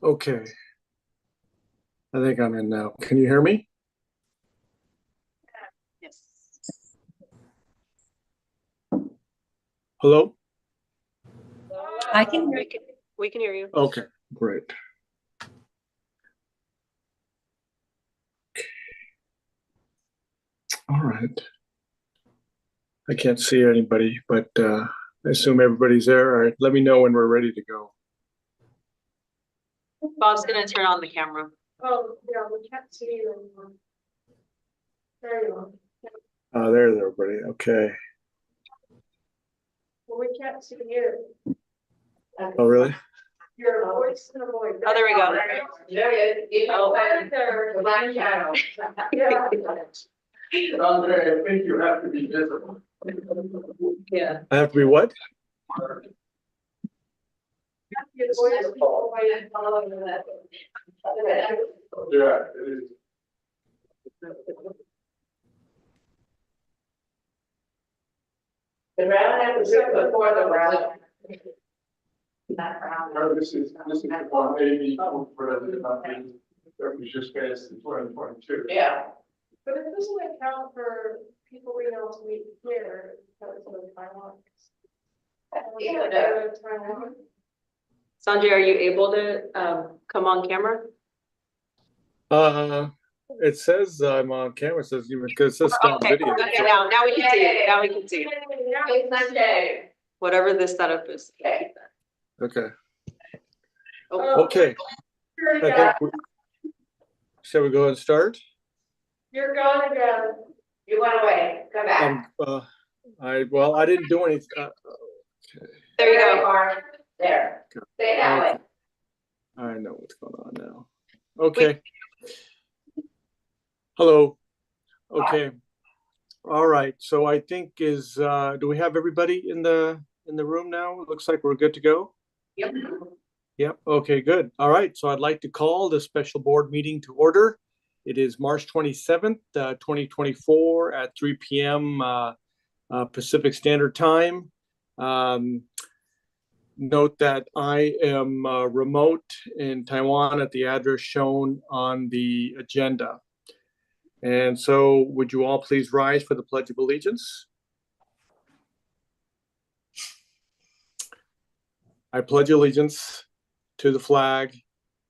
Okay. I think I'm in now. Can you hear me? Yes. Hello? I can hear you. We can hear you. Okay, great. All right. I can't see anybody, but I assume everybody's there. All right, let me know when we're ready to go. Bob's gonna turn on the camera. Oh, yeah, we can't see you anymore. There you go. There's everybody. Okay. Well, we can't see you. Oh, really? Your voice and a voice. Oh, there we go. The black shadow. Yeah. Andre, I think you have to be visible. Yeah. I have to be what? Your voice and a voice. Yeah, it is. The round have to sit before the round. No, this is the one maybe whatever that was just passed in 2022. Yeah. But it doesn't account for people being able to meet here because of Taiwan. Yeah. Taiwan. Sanjay, are you able to come on camera? It says I'm on camera. It says because it says stop Okay. video. Okay, now we can see it. Now we can see it. It's Monday. Whatever this setup is. Okay. Okay. Oh, Okay. I think shall we go ahead and start? You're gone again. You went away. Come back. I didn't do anything. Okay. there you go. Mark. There. Stay that way. I know what's going on now. Okay. Hello. Okay. All right. So I think do we have everybody in the room now? It looks like we're good to go. Yep. Yep. Okay, good. All right. So I'd like to call the special board meeting to order. It is March 27th, 2024 at 3 p.m. Pacific Standard Time. Note that I am remote in Taiwan at the address shown on the agenda. And so would you all please rise for the Pledge of Allegiance? I pledge allegiance to the flag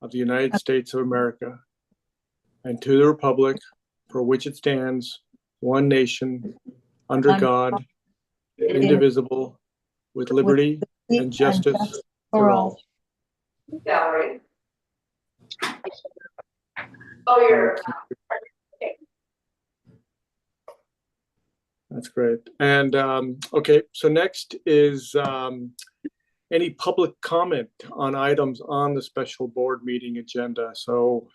of the United States of America and to the republic for which it stands, one nation, under God, indivisible, with liberty and justice for all. Gallery. Oh, you're. That's great. And okay, so next is any public comment on items on the special board meeting agenda. So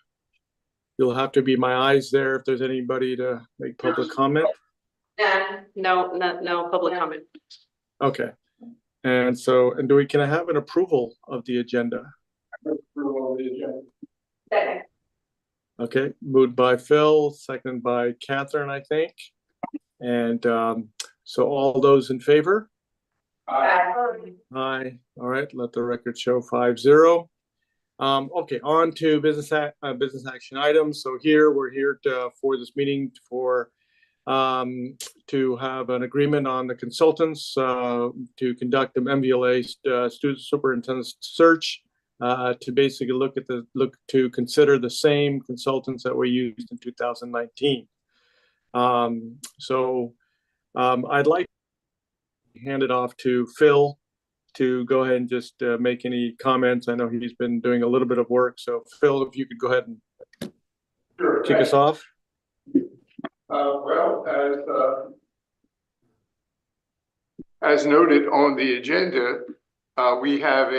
you'll have to be my eyes there if there's anybody to make public comment. No public comment. Okay. And so, can I have an approval of the agenda? Approval of the agenda. Second. Okay, moved by Phil, seconded by Catherine, I think. And so all those in favor? Aye. All right, let the record show 5-0. Okay, on to business action items. So we're here for this meeting to have an agreement on the consultants to conduct an MVLA student superintendent search to basically to consider the same consultants that we used in 2019. I'd like to hand it off to Phil to go ahead and just make any comments. I know he's been doing a little bit of work. So Phil, if you could go ahead and kick us off. As noted on the agenda, we have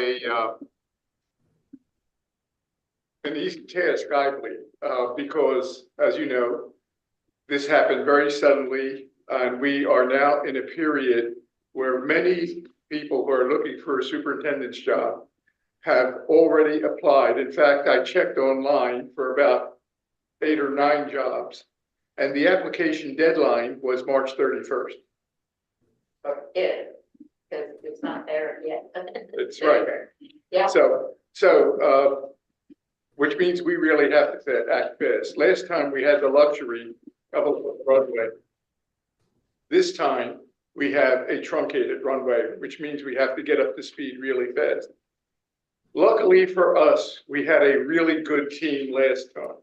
an easy task, I believe, because, as you know, this happened very suddenly, and we are now in a period where many people who are looking for a superintendent's job have already applied. In fact, I checked online for about 8 or 9 jobs, and the application deadline was March 31st. Because it's not there yet. That's right. Yeah. So, which means we really have to act fast. Last time we had the luxury of a runway. This time we have a truncated runway, which means we have to get up to speed really fast. Luckily for us, we had a really good team last time.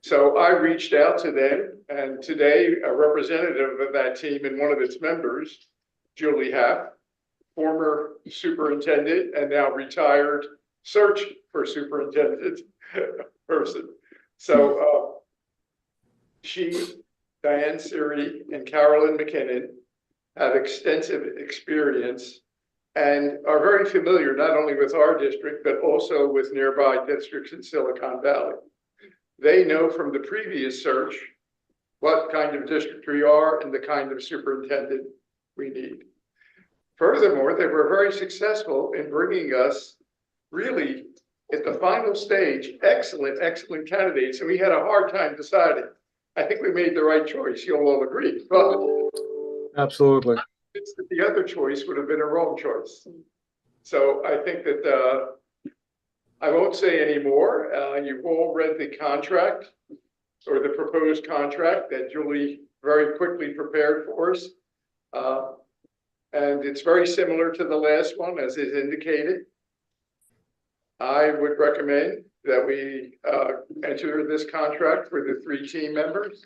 So I reached out to them, and today a representative of that team and one of its members, Julie Haff, former superintendent and now retired search for superintendent person. So she, Diane Siri, and Carolyn McKinnon have extensive experience and are very familiar not only with our district, but also with nearby districts in Silicon Valley. They know from the previous search what kind of district we are and the kind of superintendent we need. Furthermore, they were very successful in bringing us really at the final stage, excellent candidates. And we had a hard time deciding. I think we made the right choice. You'll all agree. But Absolutely. the other choice would have been a wrong choice. So I think that I won't say any more. You've all read the contract or the proposed contract that Julie very quickly prepared for us. And it's very similar to the last one, as is indicated. I would recommend that we enter this contract for the 3 team members.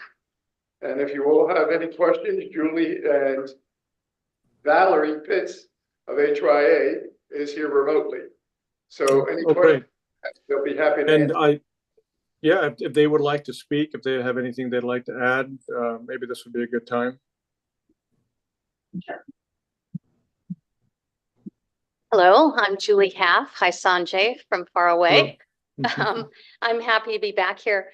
And if you all have any questions, Julie and Valerie Pitts of HYA is here remotely. So any questions, they'll be happy to answer. Yeah, if they would like to speak, if they have anything they'd like to add, maybe this would be a good time. Sure. Hello, I'm Julie Haff. Hi, Sanjay from far away. I'm happy to be back here.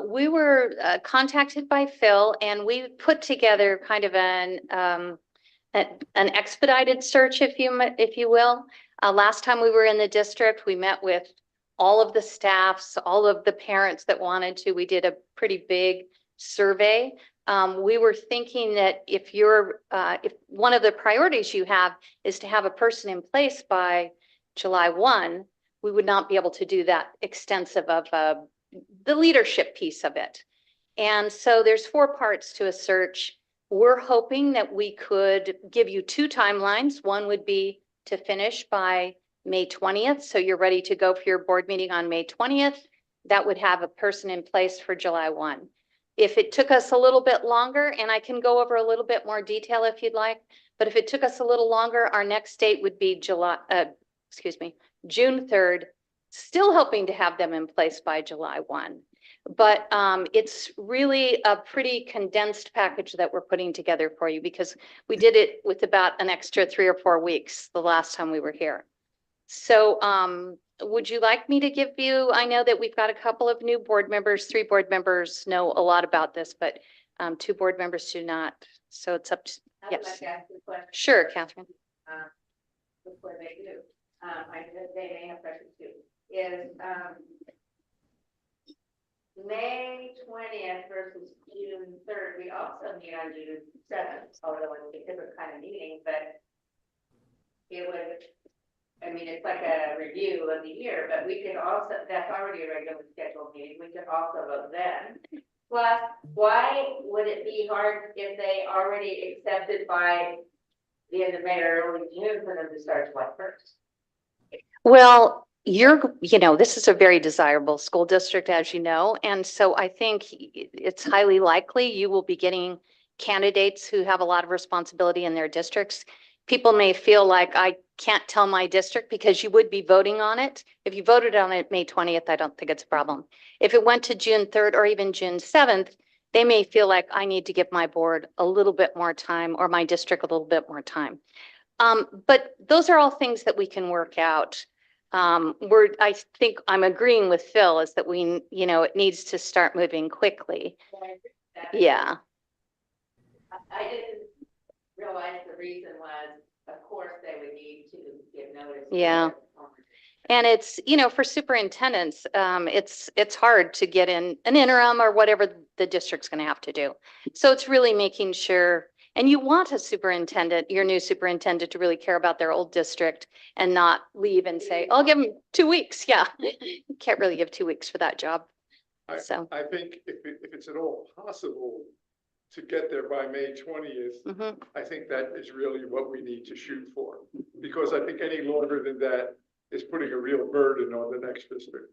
We were contacted by Phil, and we put together kind of an expedited search, if you will. Last time we were in the district, we met with all of the staffs, all of the parents that wanted to. We did a pretty big survey. We were thinking that if one of the priorities you have is to have a person in place by July 1, we would not be able to do that extensive of the leadership piece of it. And so there's 4 parts to a search. We're hoping that we could give you 2 timelines. One would be to finish by May 20th. So you're ready to go for your board meeting on May 20th. That would have a person in place for July 1. If it took us a little bit longer, and I can go over a little bit more detail if you'd like, but if it took us a little longer, our next date would be June 3rd, still hoping to have them in place by July 1. But it's really a pretty condensed package that we're putting together for you, because we did it with about an extra 3 or 4 weeks the last time we were here. So would you like me to give you, I know that we've got a couple of new board members, 3 board members know a lot about this, but 2 board members do not. So it's up to, I would yes. like to ask you a question. Sure, Catherine. Before they do, I know they may have questions too, is May 20th versus June 3rd. We also meet on June 7th, although it's a different kind of meeting, but it would, I mean, it's like a review of the year, but we could also, that's already a regular scheduled meeting, we could also vote then. Plus, why would it be hard if they already accepted by the end of May or early June for them to start July 1st? Well, this is a very desirable school district, as you know, and so I think it's highly likely you will be getting candidates who have a lot of responsibility in their districts. People may feel like I can't tell my district because you would be voting on it. If you voted on it May 20th, I don't think it's a problem. If it went to June 3rd or even June 7th, they may feel like I need to give my board a little bit more time, or my district a little bit more time. But those are all things that we can work out. I think I'm agreeing with Phil is that it needs to start moving quickly. Yeah. I didn't realize the reason was, of course, they would need to give notice. to Yeah. their former- And it's, for superintendents, it's hard to get in an interim or whatever the district's going to have to do. So it's really making sure, and you want a superintendent, your new superintendent, to really care about their old district and not leave and say, I'll give them 2 weeks. Yeah. You can't really give 2 weeks for that job. So. I think if it's at all possible to get there by May 20th, Mhm. I think that is really what we need to shoot for. Because I think any longer than that is putting a real burden on the next district.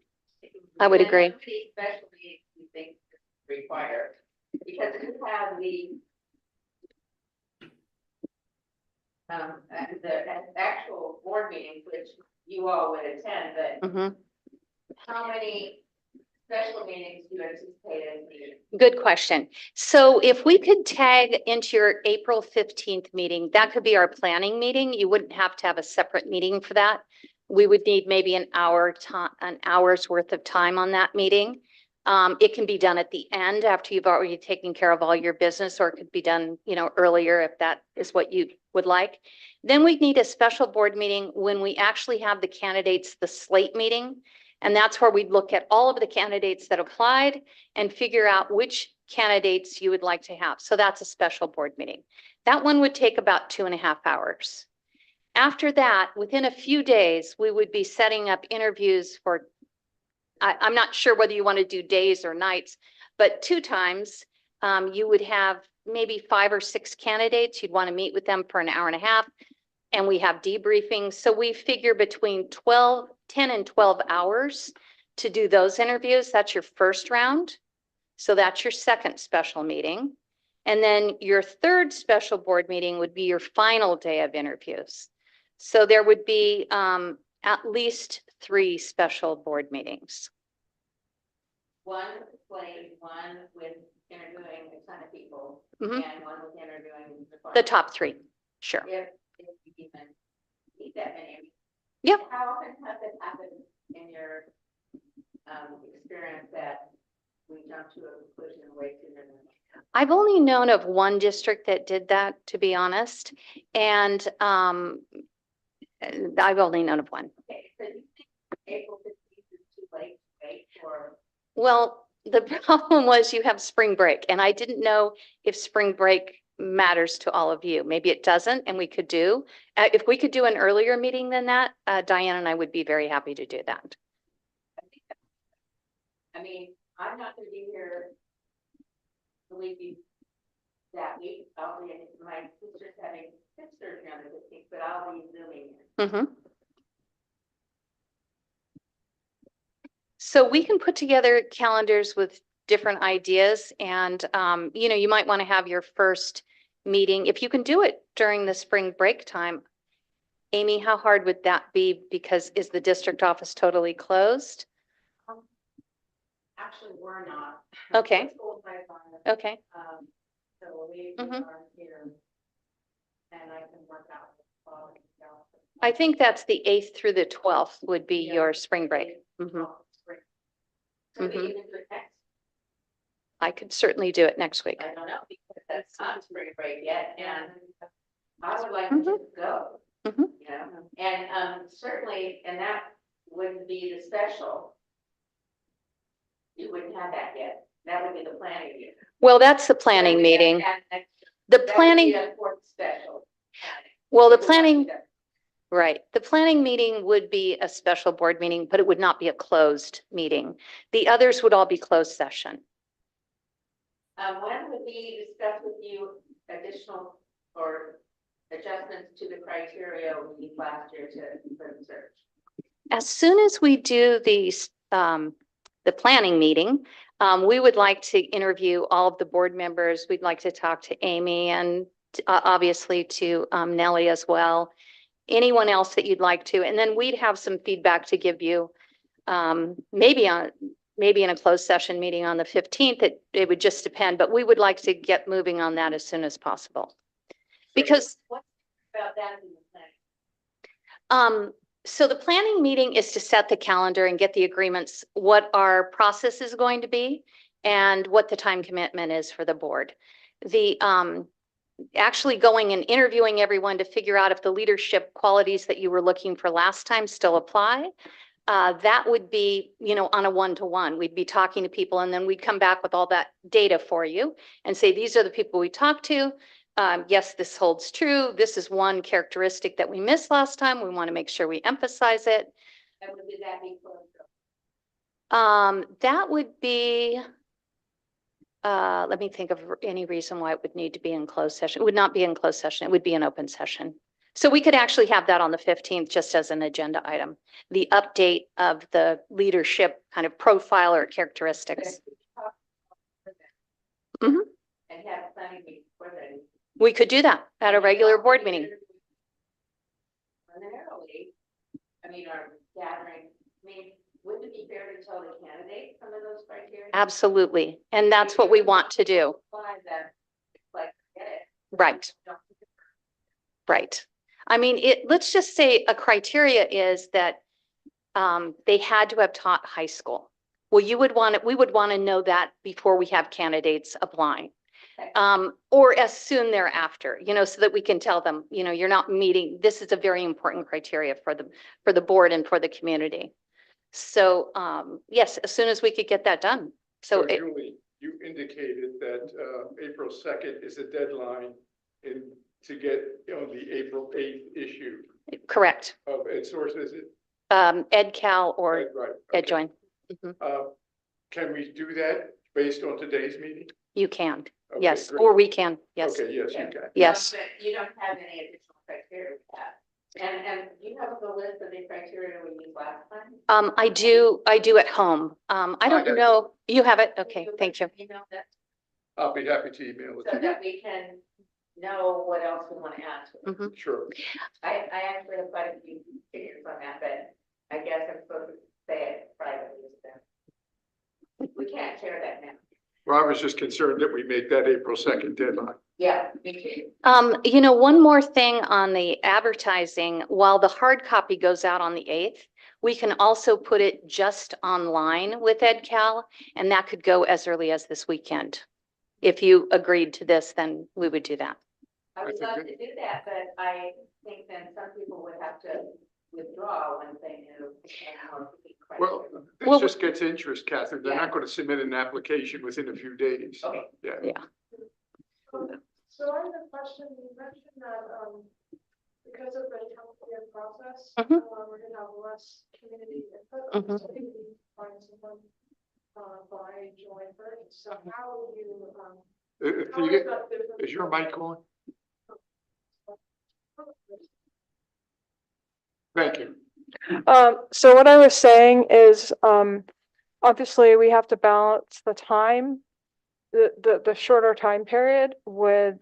I would And agree. how many special meetings do you think is required? Because you have the actual board meetings, which you all would attend, but Mhm. how many special meetings do you anticipate as needed? Good question. So if we could tag into your April 15th meeting, that could be our planning meeting. You wouldn't have to have a separate meeting for that. We would need maybe an hour's worth of time on that meeting. It can be done at the end after you've already taken care of all your business, or it could be done, earlier if that is what you would like. Then we'd need a special board meeting when we actually have the candidates, the slate meeting. And that's where we'd look at all of the candidates that applied and figure out which candidates you would like to have. So that's a special board meeting. That one would take about 2.5 hours. After that, within a few days, we would be setting up interviews for, I'm not sure whether you want to do days or nights, but 2 times you would have maybe 5 or 6 candidates. You'd want to meet with them for an hour and a half. And we have debriefings. So we figure between 10 and 12 hours to do those interviews. That's your first round. So that's your second special meeting. And then your third special board meeting would be your final day of interviews. So there would be at least 3 special board meetings. One slate, one with interviewing a ton of people, Mhm. and one with interviewing The top 3, sure. If you even need that many. Yep. How often has it happened in your experience that we jump to a conclusion way sooner than? I've only known of one district that did that, to be honest. And I've only known of one. Okay, so you think April 15th is too late to wait for? Well, the problem was you have spring break, and I didn't know if spring break matters to all of you. Maybe it doesn't, and we could do. If we could do an earlier meeting than that, Diane and I would be very happy to do that. I mean, I'm not gonna be here the week that week. I'll be, my sister's having hip surgery on the 15th, but I'll be zooming in. Mhm. So we can put together calendars with different ideas, and you might want to have your first meeting if you can do it during the spring break time. Amy, how hard would that be? Because is the district office totally closed? Actually, we're not. Okay. The school site's on it. Okay. So we Mhm. are here. And I can work out. I think that's the 8th through the 12th would be Yeah. your spring break. Mhm. So we Mhm. even do it next, I could certainly do it next week. I don't know, because that's not spring break yet, and I would like Mhm. to go. Mhm. You know, and certainly, and that wouldn't be the special. You wouldn't have that yet, that would be the planning meeting. Well, that's the planning meeting. The That would planning, be a fourth special. well, the It would not be planning, that. right. The planning meeting would be a special board meeting, but it would not be a closed meeting. The others would all be closed session. When would we discuss with you additional or adjustments to the criteria we used last year for the search? As soon as we do the planning meeting, we would like to interview all of the board members. We'd like to talk to Amy and obviously to Nellie as well. Anyone else that you'd like to, and then we'd have some feedback to give you. Maybe in a closed session meeting on the 15th, it would just depend, but we would like to get moving on that as soon as possible. Because What about that in the plan? So the planning meeting is to set the calendar and get the agreements, what our process is going to be and what the time commitment is for the board. The actually going and interviewing everyone to figure out if the leadership qualities that you were looking for last time still apply. That would be, on a one-to-one. We'd be talking to people and then we'd come back with all that data for you and say, these are the people we talked to. Yes, this holds true. This is one characteristic that we missed last time. We want to make sure we emphasize it. And would that be closed? That would be, let me think of any reason why it would need to be in closed session. It would not be in closed session. It would be an open session. So we could actually have that on the 15th just as an agenda item, the update of the leadership kind of profile or characteristics. Mhm. And have planning before then. We could do that at a regular board meeting. Primarily, our gathering, wouldn't it be fair to tell the candidate some of those criteria? Absolutely. And that's what we want to do. Why that, get it. Right. Right. Let's just say a criteria is that they had to have taught high school. Well, we would want to know that before we have candidates applying. Or as soon thereafter, so that we can tell them, you're not meeting, this is a very important criteria for the board and for the community. So, yes, as soon as we could get that done. So Julie, you indicated that April 2nd is the deadline to get the April 8th issue Correct. of Ed Source, is it? Ed Cal or Right. Ed Join. Can we do that based on today's meeting? You can, Okay, yes, great. or we can, yes, Okay, yes, you can. yes. But you don't have any additional criteria with that. And you have the list of the criteria we used last time? I do at home. I don't Okay. know, you have it? Okay, thank you. Email that I'll be happy to email it so to that we can know what else we want to add to it. you. Sure. I actually have quite a few figures on that, but I guess I'm supposed to say it privately to them. We can't share that now. Well, I was just concerned that we make that April 2nd deadline. Yeah, me too. One more thing on the advertising, while the hard copy goes out on the 8th, we can also put it just online with EdCal, and that could go as early as this weekend. If you agreed to this, then we would do that. I would I think love to do that, but I think then some people would have to withdraw once they knew. Well, Well, this just gets interest, Catherine. They're not going to submit an application within a few days. Okay. Yeah. So I have a question. You mentioned that, because of the healthcare process, Mhm. we're gonna have less community input. Mhm. So maybe we find someone, by July 1st. So how will you, If how you is get, that different? is your mic on? Thank you. So what I was saying is, obviously we have to balance the time, the shorter time period with,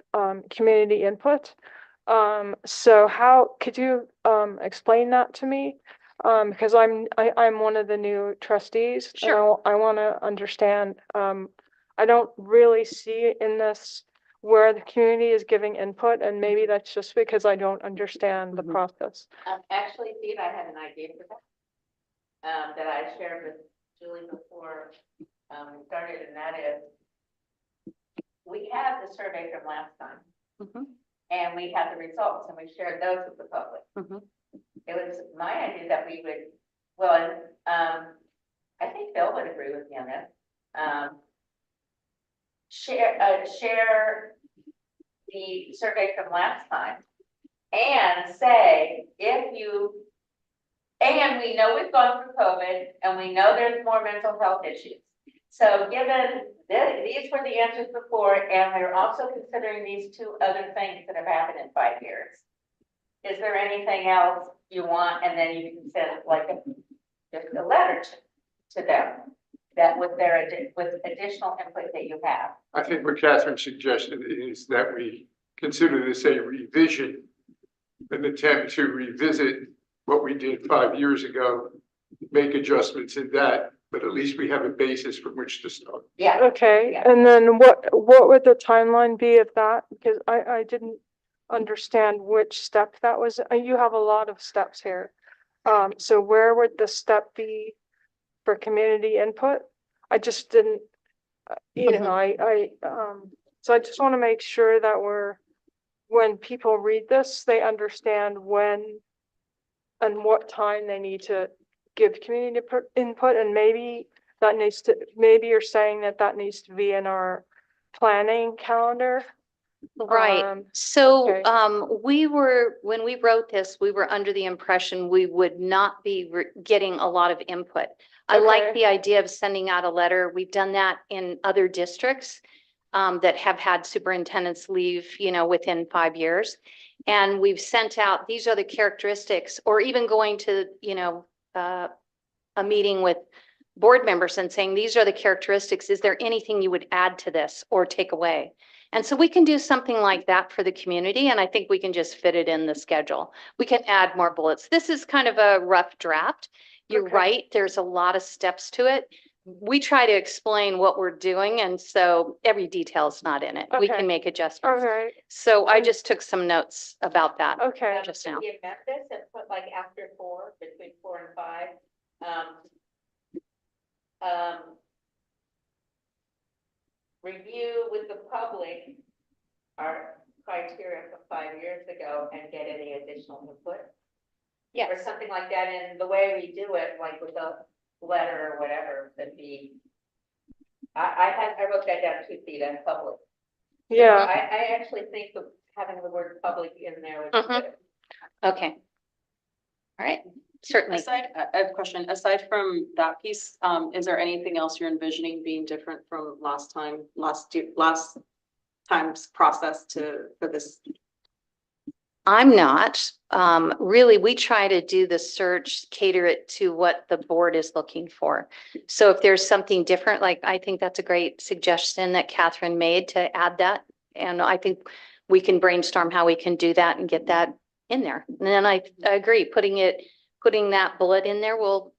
community input. So how, could you, explain that to me? Because I'm one of the new trustees. and Sure. I want to understand, I don't really see in this where the community is giving input, and maybe that's just because I don't understand the Mhm. process. Actually, Steve, I had an idea for that. That I shared with Julie before, we started, and that is. We have the survey from last time, Mhm. and we have the results, and we shared those with the public. Mhm. It was my idea that we would, well, I think Bill would agree with me on this. Share the survey from last time and say, and we know we've gone through COVID and we know there's more mental health issues. So given that these were the answers before, and we're also considering these two other things that have happened in 5 years. Is there anything else you want? And then you can send just a letter to them that with additional input that you have. I think what Catherine suggested is that we consider this a revision, an attempt to revisit what we did 5 years ago, make adjustments in that, but at least we have a basis from which to start. Yeah. Okay, Yeah. and then what would the timeline be of that? Because I didn't understand which step that was. You have a lot of steps here. So where would the step be for community input? I just didn't, you know, so I just want to make sure that when people read this, they understand when and what time they need to give community input, and maybe maybe you're saying that needs to be in our planning calendar. Right. So, okay. when we wrote this, we were under the impression we would not be getting a lot of input. I like Okay. the idea of sending out a letter. We've done that in other districts that have had superintendents leave, you know, within 5 years. And we've sent out, these are the characteristics, or even going to, you know, a meeting with board members and saying, these are the characteristics. Is there anything you would add to this or take away? And so we can do something like that for the community, and I think we can just fit it in the schedule. We can add more bullets. This is kind of a rough draft. You're Okay. right, there's a lot of steps to it. We try to explain what we're doing, and so every detail is not in it. We Okay. can make adjustments. Okay. So I just took some notes about that. Okay. Just Should now. we amend this and put like after 4, between 4 and 5? Review with the public our criteria from 5 years ago and get any additional input. Yeah. Or something like that, and the way we do it, like with a letter or whatever, that'd be. I wrote that down too, Theta, public. Yeah. I actually think that having the word public in there would be good. Okay. All right, certainly. I have a question. Aside from that piece, is there anything else you're envisioning being different from last time's process for this? I'm not. Really, we try to do the search, cater it to what the board is looking for. So if there's something different, like I think that's a great suggestion that Catherine made to add that. And I think we can brainstorm how we can do that and get that in there. And then I agree, putting that bullet in there will,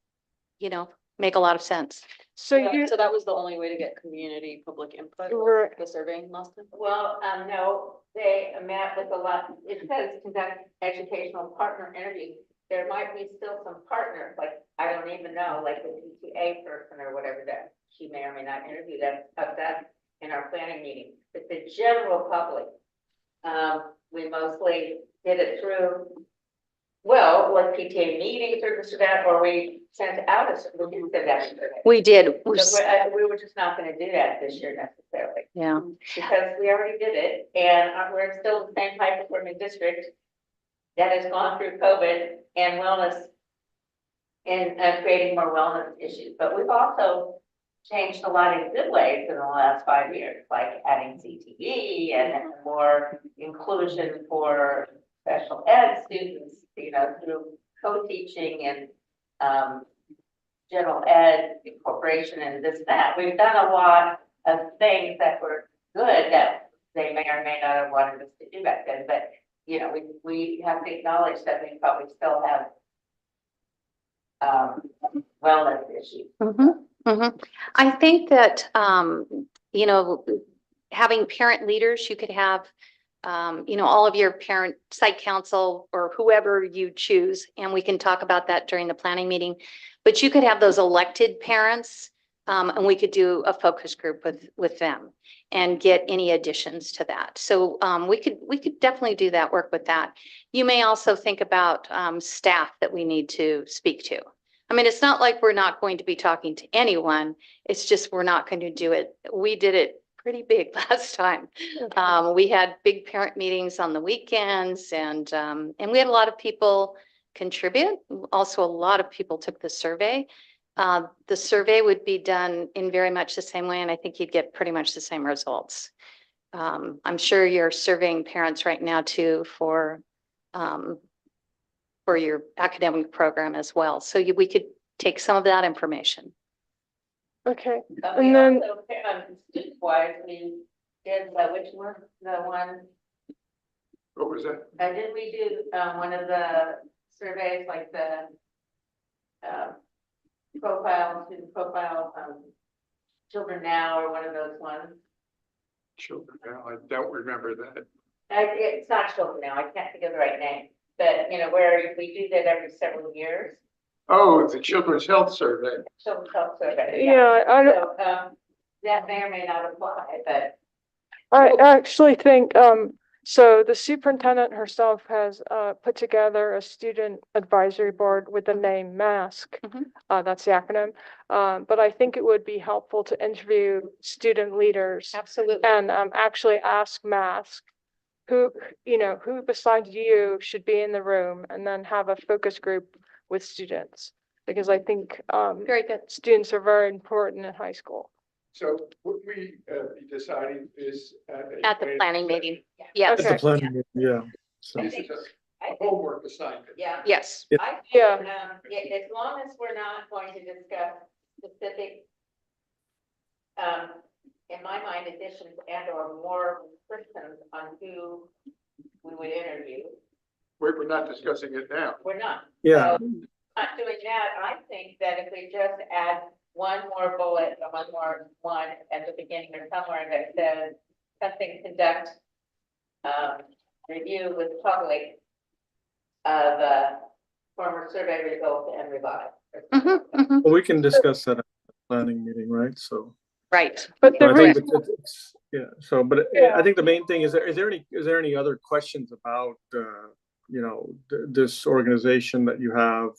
you know, make a lot of sense. So you, So that was the only way to get community public input, Right. the surveying last time? Well, no, they met with a lot, it says conduct educational partner interviews. There might be still some partners, like, I don't even know, like the PTA person or whatever that she may or may not interview that, of that in our planning meeting. But the general public, we mostly did it through, well, like PTA meetings or this or that, or we sent out we didn't send out a survey. We did. We were just not gonna do that this year necessarily. Yeah. Because we already did it, and we're still the same high performing district that has gone through COVID and wellness and creating more wellness issues. But we've also changed a lot in good ways in the last 5 years, like adding CTE and more inclusion for special ed students, you know, through co-teaching and general ed incorporation and this, that. We've done a lot of things that were good that they may or may not have wanted us to do back then, but you know, we have to acknowledge that we probably still have wellness issues. I think that, you know, having parent leaders, you could have, you know, all of your parent site council or whoever you choose, and we can talk about that during the planning meeting. But you could have those elected parents, and we could do a focus group with them and get any additions to that. So we could definitely do that, work with that. You may also think about staff that we need to speak to. I mean, it's not like we're not going to be talking to anyone. It's just we're not going to do it. We did it pretty big last time. We had big parent meetings on the weekends, and we had a lot of people contribute. Also, a lot of people took the survey. The survey would be done in very much the same way, and I think you'd get pretty much the same results. I'm sure you're surveying parents right now too for your academic program as well. So we could take some of that information. okay. We And then, also, student wise, we did, which one, the one, What was that? didn't we do, one of the surveys, like the student profile, Children Now, or one of those ones? Children, now, I don't remember that. It's not Children Now, I can't think of the right name, that, you know, where we do that every several years. Oh, the Children's Health Survey. Children's Health Survey. Yeah, I don't, So, that may or may not apply, but I actually think, so the superintendent herself has, put together a student advisory board with the name MASK. Mhm. That's the acronym. But I think it would be helpful to interview student leaders Absolutely. and, actually ask MASK who, you know, who besides you should be in the room, and then have a focus group with students. Because I think, Very good. students are very important in high school. So would we be deciding this At the planning meeting. Yeah. Yes. At the Okay. planning, meeting, yeah. So, This is a homework assignment. yeah. Yes. I, Yeah. yeah, as long as we're not going to discuss specific, in my mind, additions and or more restrictions on who we would interview, We're not discussing it now. we're not. yeah, So, not doing that, I think that if we just add one more bullet, or one at the beginning or somewhere that says something conduct, review with public of, former survey results and revise. well, we can discuss that at the planning meeting, right? So. Right. But So the I think reason, it's, yeah, so, but Yeah. I think the main thing is there any other questions about, you know, this organization that you have?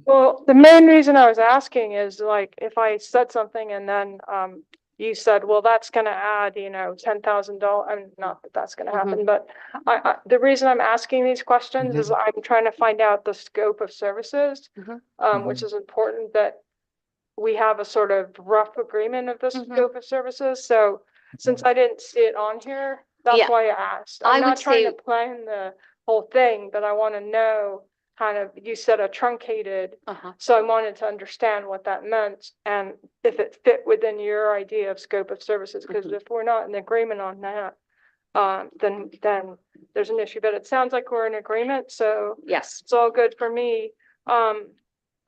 well, the main reason I was asking is like, if I said something and then, you said, well, that's gonna add, you know, $10,000, and not that that's gonna happen, but the reason I'm asking these questions is I'm trying to find out the scope of services. Which is important that we have a sort of rough agreement of the Mhm. scope of services. So since I didn't see it on here, that's Yeah. why I asked. I I'm not would trying to say- plan the whole thing, but I want to know kind of, you said a truncated, Uh-huh. so I wanted to understand what that meant and if it fit within your idea of scope of services, because Mhm. if we're not in agreement on that, then there's an issue, but it sounds like we're in agreement, so Yes. it's all good for me.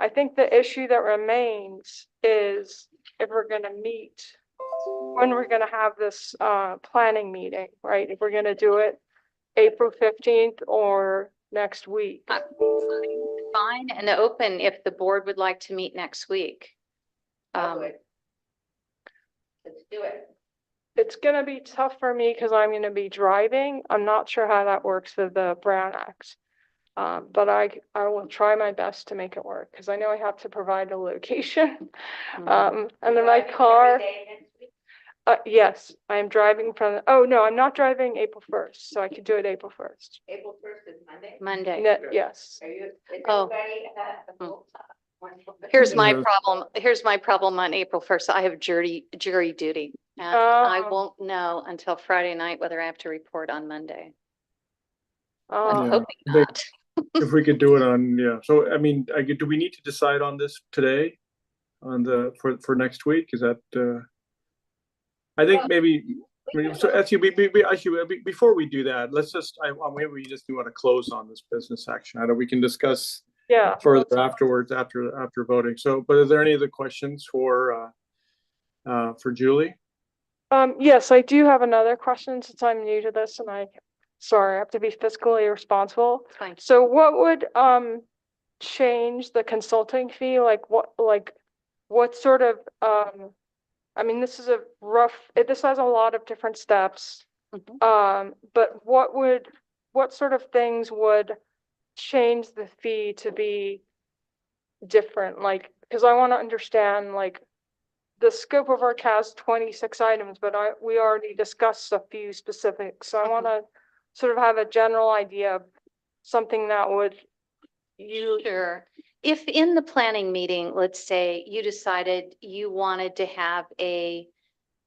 I think the issue that remains is if we're gonna meet, when we're gonna have this, planning meeting, right? If we're gonna do it April 15th or next week. Fine and open if the board would like to meet next week. I would. Let's do it. It's gonna be tough for me because I'm gonna be driving. I'm not sure how that works with the Brown Act. But I will try my best to make it work, because I know I have to provide a location. And then my Every car, day next week? yes, I am driving from, oh, no, I'm not driving April 1st, so I could do it April 1st. April 1st is Monday. Monday. Yes, Are you, is Oh. everybody, Hmm. wonderful. Here's my Yeah. problem. Here's my problem on April 1st. I have jury duty. And I Oh. won't know until Friday night whether I have to report on Monday. I'm oh, Yeah. hoping They- not. If we could do it on, yeah, so I mean, do we need to decide on this today? For next week, is that, I think maybe, I mean, so actually, before we do that, let's just, maybe we just do want to close on this business action. I know we can discuss yeah. further afterwards, after voting. So, but are there any other questions for Julie? Yes, I do have another question since I'm new to this and sorry, I have to be fiscally responsible. It's fine. So what would, change the consulting fee? Like what sort of, I mean, this is a rough, this has a lot of different steps. Mhm. But what sort of things would change the fee to be different? Like, because I want to understand, like, the scope of our task, 26 items, but we already discussed a few specifics. So I want to sort of have a general idea of something that would Sure. If in the planning meeting, let's say you decided you wanted to have a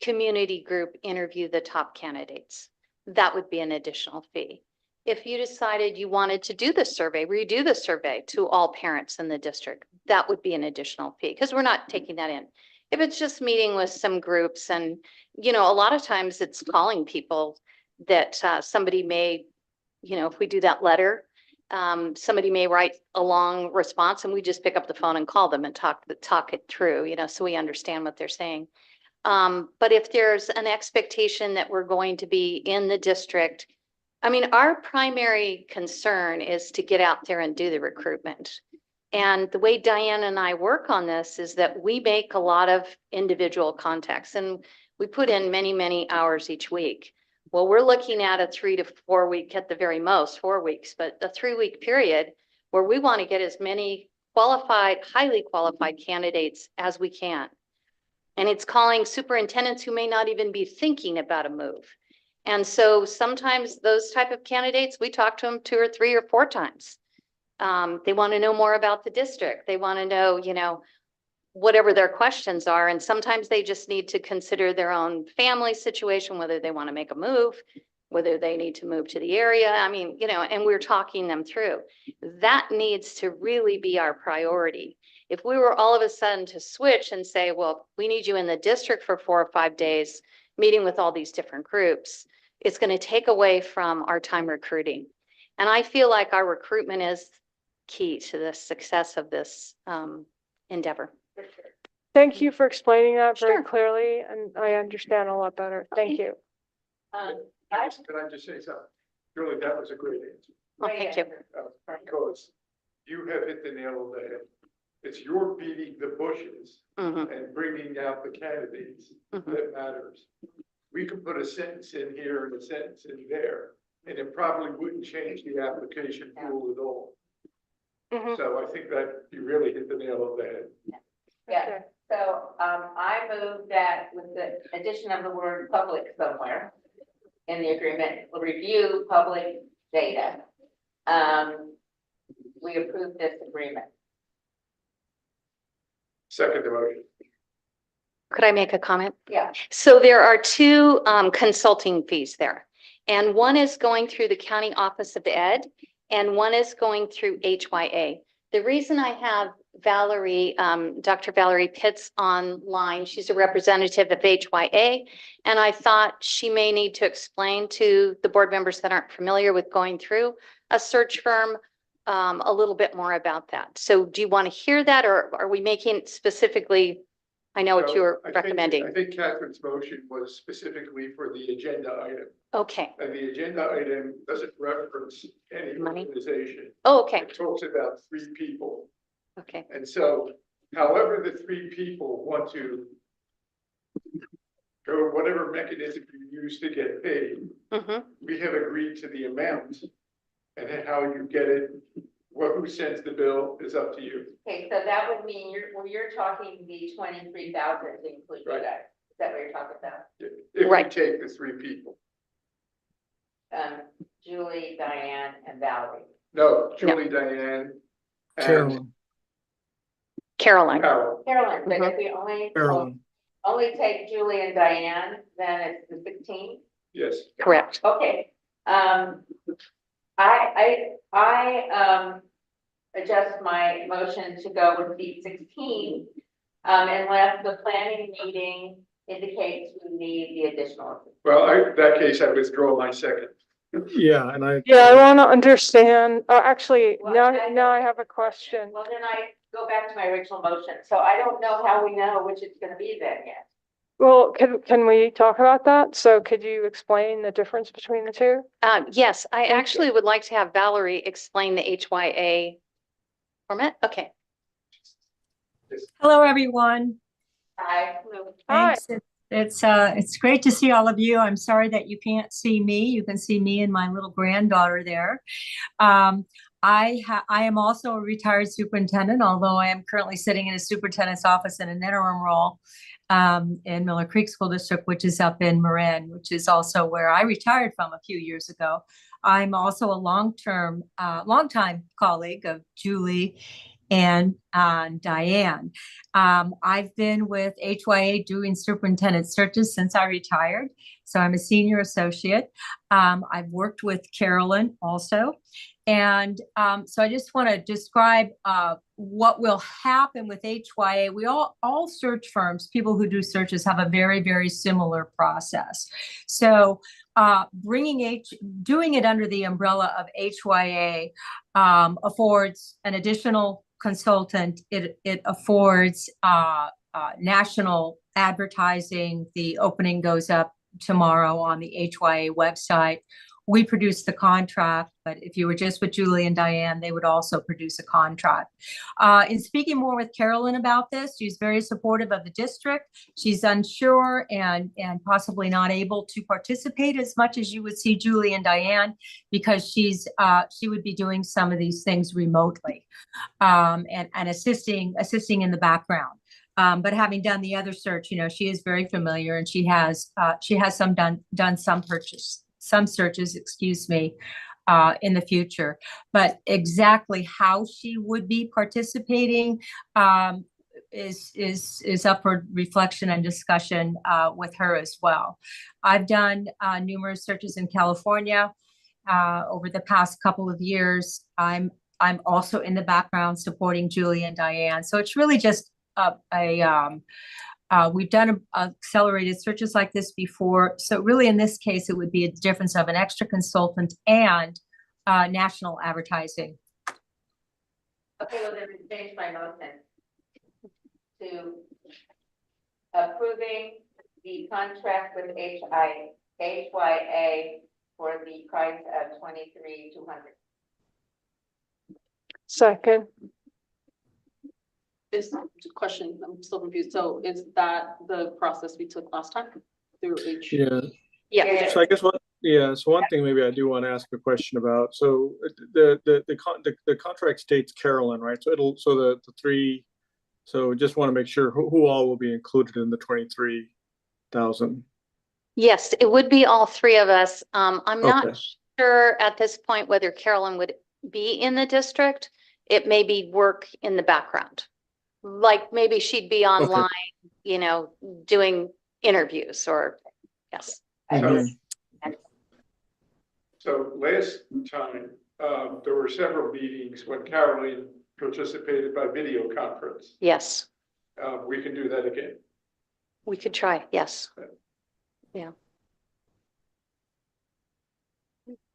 community group interview the top candidates, that would be an additional fee. If you decided you wanted to do the survey, redo the survey to all parents in the district, that would be an additional fee because we're not taking that in. If it's just meeting with some groups and, you know, a lot of times it's calling people that somebody may, you know, if we do that letter, somebody may write a long response and we just pick up the phone and call them and talk it through, you know, so we understand what they're saying. But if there's an expectation that we're going to be in the district I mean, our primary concern is to get out there and do the recruitment. And the way Diane and I work on this is that we make a lot of individual contacts and we put in many, many hours each week. Well, we're looking at a 3 to 4 week, at the very most, 4 weeks, but a 3-week period where we want to get as many qualified, highly qualified candidates as we can. And it's calling superintendents who may not even be thinking about a move. And so sometimes those type of candidates, we talk to them 2 or 3 or 4 times. They want to know more about the district. They want to know, you know, whatever their questions are. And sometimes they just need to consider their own family situation, whether they want to make a move, whether they need to move to the area. I mean, you know, and we're talking them through. That needs to really be our priority. If we were all of a sudden to switch and say, well, we need you in the district for 4 or 5 days, meeting with all these different groups, it's going to take away from our time recruiting. And I feel like our recruitment is key to the success of this endeavor. Thank you for explaining that very Sure. clearly, and I understand a lot better. Thank you. Could I just say something? Really, that was a great answer. Well, thank you. Because you have hit the nail on the head. It's your beating the bushes Mhm, and bringing out the candidates mhm. that matters. We could put a sentence in here and a sentence in there, and it probably wouldn't change the application pool at all. Mhm. So I think that you really hit the nail on the head. Yeah, so, I move that with the addition of the word public somewhere in the agreement, we'll review public data. We approve this agreement. Second motion. Could I make a comment? Yeah. So there are 2 consulting fees there. And one is going through the County Office of Ed and one is going through HYA. The reason I have Valerie, Dr. Valerie Pitts online, she's a representative of HYA. And I thought she may need to explain to the board members that aren't familiar with going through a search firm a little bit more about that. So do you want to hear that, or are we making it specifically? I know what So you were I think- recommending. I think Catherine's motion was specifically for the agenda item. Okay. And the agenda item doesn't reference any Money. organization. Oh, okay. It talks about 3 people. Okay. And so however the 3 people want to go, whatever mechanism you use to get paid, Mm-hmm. we have agreed to the amount. And then how you get it, who sends the bill is up to you. Okay, so that would mean you're talking the 23,000 to include Right. that. Is that what you're talking about? If we Right. take the 3 people. Julie, Diane, and Valerie. No, Julie, Diane, and Carolyn, Caroline. Carol. Carolyn, but Mhm. if we Carolyn. only take Julie and Diane, then it's the 16. Yes. Correct. Okay, I adjust my motion to go with seat 16, unless the planning meeting indicates we need the additional. Well, in that case, I withdraw my second. Yeah, and I. Yeah, I want to understand, actually, Well, now I have a question. Well, then I go back to my original motion, so I don't know how we know which it's gonna be then yet. Well, can we talk about that? So could you explain the difference between the 2? Yes, I you. actually would like to have Valerie explain the HYA format. Okay. Hello, everyone. Hi. Hi. Thanks. It's great to see all of you. I'm sorry that you can't see me. You can see me and my little granddaughter there. I am also a retired superintendent, although I am currently sitting in a superintendent's office in an interim role in Miller Creek School District, which is up in Marin, which is also where I retired from a few years ago. I'm also a longtime colleague of Julie and Diane. I've been with HYA doing superintendent searches since I retired. So I'm a senior associate. I've worked with Carolyn also. And so I just want to describe what will happen with HYA. We all search firms, people who do searches, have a very, very similar process. So doing it under the umbrella of HYA affords an additional consultant. It affords national advertising. The opening goes up tomorrow on the HYA website. we produce the contract, but if you were just with Julie and Diane, they would also produce a contract. In speaking more with Carolyn about this, she's very supportive of the district. She's unsure and possibly not able to participate as much as you would see Julie and Diane, because she would be doing some of these things remotely, and assisting in the background. But having done the other search, she is very familiar, and she has done some searches, excuse me, in the future. But exactly how she would be participating is up for reflection and discussion with her as well. I've done numerous searches in California over the past couple of years. I'm also in the background supporting Julie and Diane. So it's really just we've done accelerated searches like this before. So really in this case, it would be a difference of an extra consultant and national advertising. Okay, well, then we change my motion to approving the contract with HYA for the price of $23,200. Second. Is question, I'm still confused. So is that the process we took last time through H? Yeah. Yeah. So I guess so one thing maybe I do want to ask a question about. So the contract states Carolyn, right? So the three. So just want to make sure who all will be included in the 23,000. Yes, it would be all three of us. I'm not Okay. sure at this point whether Carolyn would be in the district. It may be work in the background. Like maybe she'd be online, doing interviews or, yes. Mhm. So last time, there were several meetings when Caroline participated by video conference. Yes, We can do that again. we could try. Yes.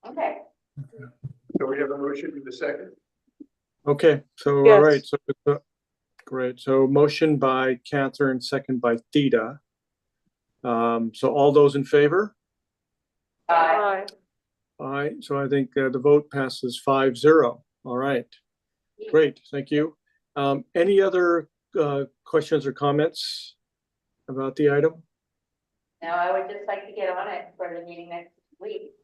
Okay. So we have a motion in the second. Okay, so Yes. all right, so great. So motion by Catherine, second by Theta. So all those in favor? Aye. Aye. So I think the vote passes 5-0. All right, great. Thank you. Any other questions or comments about the item? Now, I would just like to get on it for the meeting next week.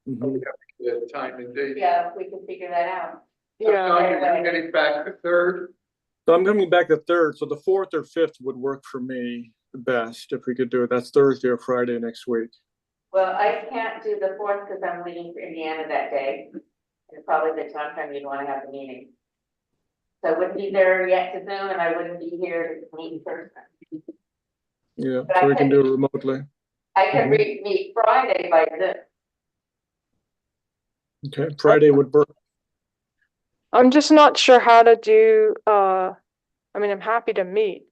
Mhm. The time and date. Yeah, if we can figure that out. Yeah. Don, you're getting back the third. So I'm coming back the 3rd, so the 4th or 5th would work for me the best if we could do it. That's Thursday or Friday next week. Well, I can't do the 4th because I'm leaving for Indiana that day. It's probably the time you'd want to have the meeting. So I wouldn't be there yet to Zoom, and I wouldn't be here to meet in person. Yeah, But so I we can could- do it remotely. I could meet Friday by Zoom. Okay, Friday would work. I'm just not sure how to do, I'm happy to meet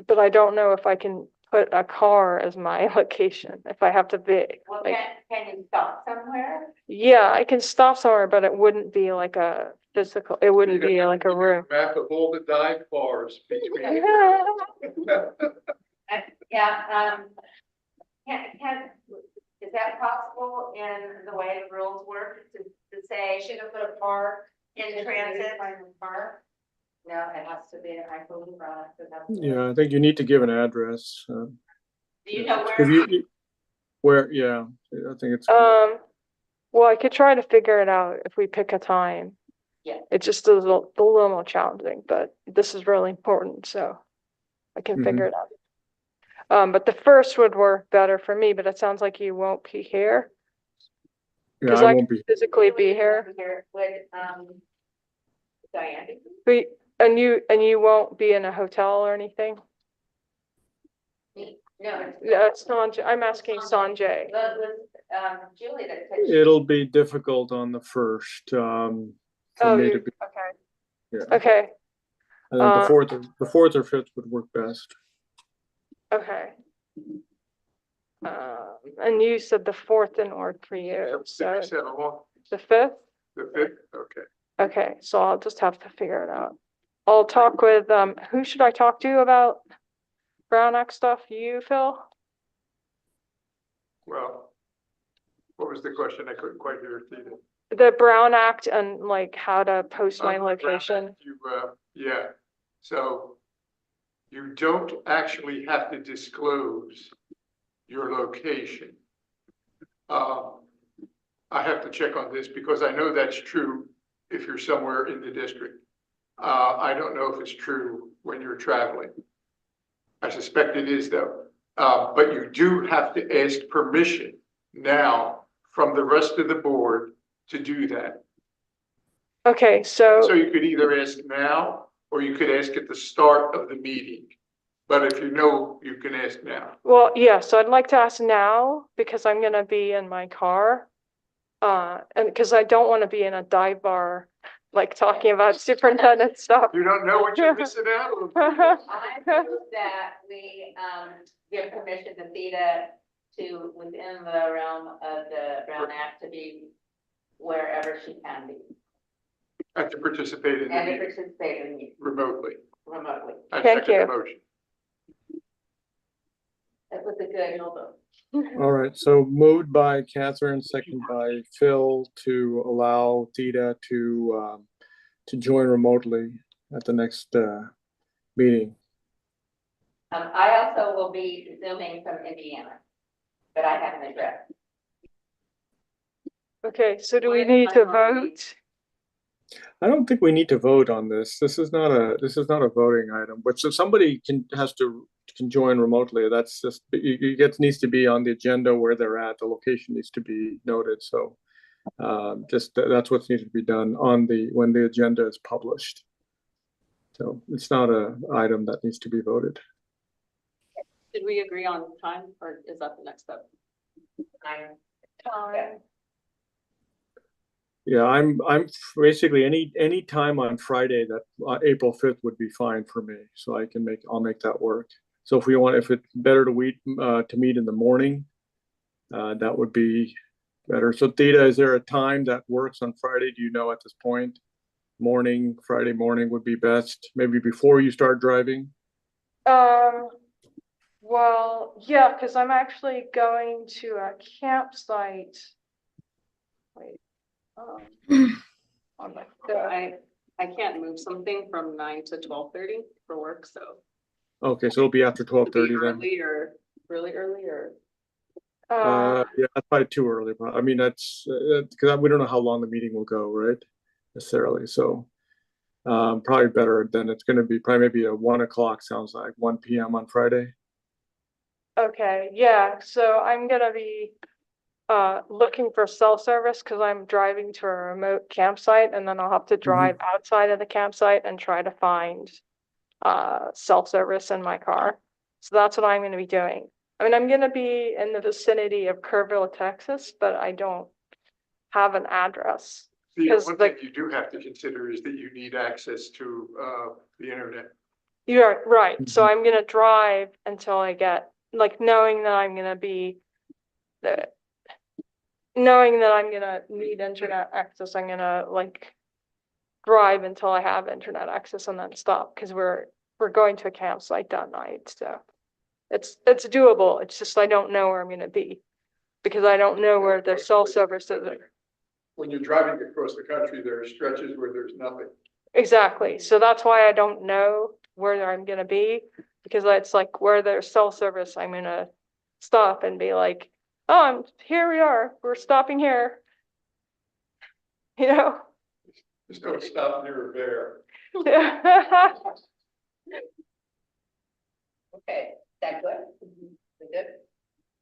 but I don't know if I can put a car as my location, if I have to be, Well, like, can you stop somewhere? yeah, I can stop somewhere, but it wouldn't be like a physical, it wouldn't be like a room. Map of all the dive bars between. Yeah, is that possible in the way the rules work to say? Should have put a park in transit? Park? No, it has to be, I believe, Yeah, I think you need to give an address. Do you know Because where? yeah, I think it's, Well, I could try to figure it out if we pick a time. Yeah. It just is a little more challenging, but this is really important, so I can figure it out. But the 1st would work better for me, but it sounds like you won't be here. yeah, Cause I I won't can be. physically be here, Would, Diane? and you won't be in a hotel or anything? No. No, it's Sanjay, I'm asking Sanjay. But with, Julie that said. It'll be difficult on the 1st, for me to be, okay, yeah. okay, And then the 4th or 5th would work best. okay. And you said the 4th didn't work for you, so the 5th? The 5th, okay. Okay, so I'll just have to figure it out. I'll talk with, who should I talk to about Brown Act stuff? You, Phil? Well, What was the question? I couldn't quite hear it either. The Brown Act and like how to post my location. Yeah, so you don't actually have to disclose your location. I have to check on this because I know that's true if you're somewhere in the district. I don't know if it's true when you're traveling. I suspect it is though. But you do have to ask permission now from the rest of the board to do that. Okay, So so, you could either ask now or you could ask at the start of the meeting. But if you know, you can ask now. well, yeah, so I'd like to ask now because I'm gonna be in my car. And because I don't want to be in a dive bar, like talking about superintendent stuff. You don't know what you're missing out on. I move that we, give permission to Theta to, within the realm of the Brown Act, to be wherever she can be. And to participate in the And to meeting participate in the remotely. remotely. I Thank second the you. motion. That was a good, hold on. All right, so moved by Catherine, second by Phil to allow Theta to join remotely at the next meeting. I also will be zooming from Indiana, but I have an address. Okay, so do we need to vote? I don't think we need to vote on this. This is not a voting item, but so somebody can join remotely. That's just, it needs to be on the agenda where they're at. The location needs to be noted. So that's what needs to be done when the agenda is published. So it's not an item that needs to be voted. Did we agree on time or is that the next step? Yeah, I'm basically any time on Friday that April 5th would be fine for me. So I'll make that work. So if it's better to meet in the morning, that would be better. So Theta, is there a time that works on Friday? Do you know at this point? Friday morning would be best, maybe before you start driving? Well, yeah, because I'm actually going to a campsite. Wait. On my phone. I can't move something from 9 to 12:30 for work, so. Okay, so it'll be after 12:30 then. Early or really early or? Yeah, that's probably too early. But I mean, that's because we don't know how long the meeting will go, right? Necessarily. So probably better than it's going to be probably maybe a 1 o'clock, sounds like 1 p.m. on Friday. Okay, yeah, so I'm gonna be looking for cell service because I'm driving to a remote campsite and then I'll have to drive outside of the campsite and try to find cell service in my car. So that's what I'm gonna be doing. I mean, I'm gonna be in the vicinity of Kerrville, Texas, but I don't have an address. The 'Cause one thing you do have to consider is that you need access to the internet. You're right. So I'm gonna drive until I get, like, knowing that I'm gonna need internet access, I'm gonna like drive until I have internet access and then stop because we're going to a campsite that night. So it's doable. It's just I don't know where I'm gonna be because I don't know where the cell service is. When you're driving across the country, there are stretches where there's nothing. Exactly. So that's why I don't know where I'm gonna be because it's like where there's cell service, I'm gonna stop and be like, oh, here we are. We're stopping here. You know? Just don't stop near a bear. Okay, is that good? We good?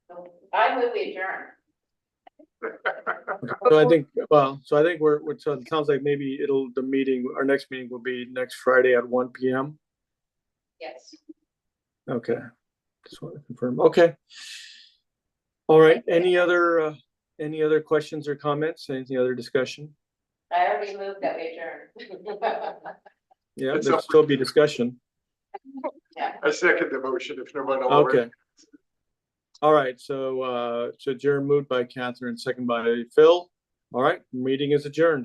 So I move we adjourn. So I think so it sounds like maybe our next meeting will be next Friday at 1 p.m. Yes. Okay. Just want to confirm. Okay. All right. Any other questions or comments? Any other discussion? I already moved that we adjourn. Yeah, It's there'll up. still be discussion. I second the motion if nobody already. Okay. All right. So adjourn moved by Catherine, second by Phil. All right. Meeting is adjourned.